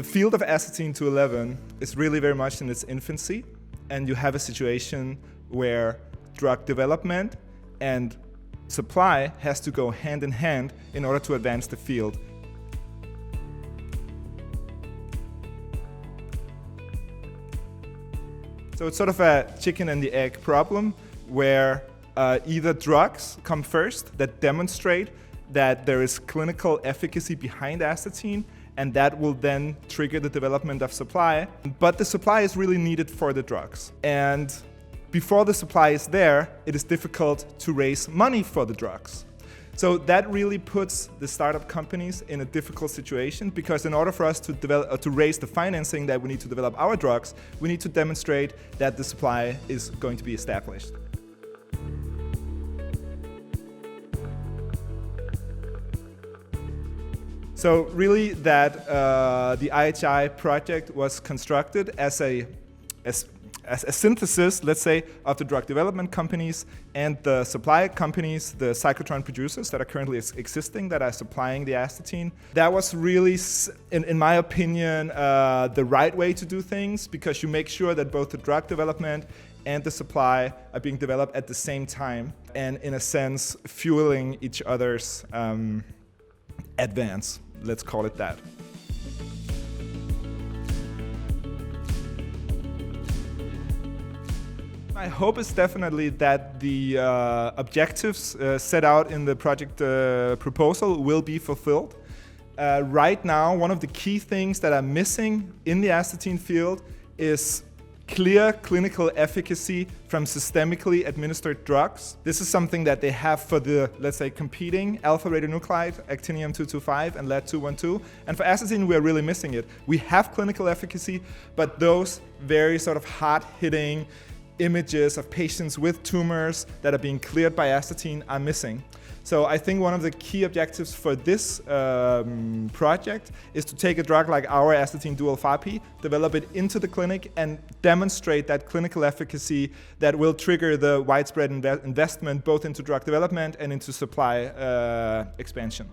The field of Astatine-211 is really very much in its infancy, and you have a situation where drug development and supply has to go hand in hand in order to advance the field. So it's sort of a chicken and the egg problem where either drugs come first that demonstrate that there is clinical efficacy behind astatine, and that will then trigger the development of supply. But the supply is really needed for the drugs. And before the supply is there, it is difficult to raise money for the drugs. So that really puts the startup companies in a difficult situation, because in order for us to raise the financing that we need to develop our drugs, we need to demonstrate that the supply is going to be established. So really that the IHI project was constructed as a synthesis, let's say, of the drug development companies and the supply companies, the cyclotron producers that are currently existing, that are supplying the astatine. That was really, in my opinion, the right way to do things, because you make sure that both the drug development and the supply are being developed at the same time, and in a sense fueling each other's advance, let's call it that. My hope is definitely that the objectives set out in the project proposal will be fulfilled. Right now, one of the key things that are missing in the astatine field is clear clinical efficacy from systemically administered drugs. This is something that they have for the, let's say, competing alpha radionuclide, actinium-225 and lead-212. And for astatine, we're really missing it. We have clinical efficacy, but those very sort of hard-hitting images of patients with tumors that are being cleared by astatine are missing. So I think one of the key objectives for this project is to take a drug like our astatine dual therapy, develop it into the clinic, and demonstrate that clinical efficacy that will trigger the widespread investment both into drug development and into supply expansion.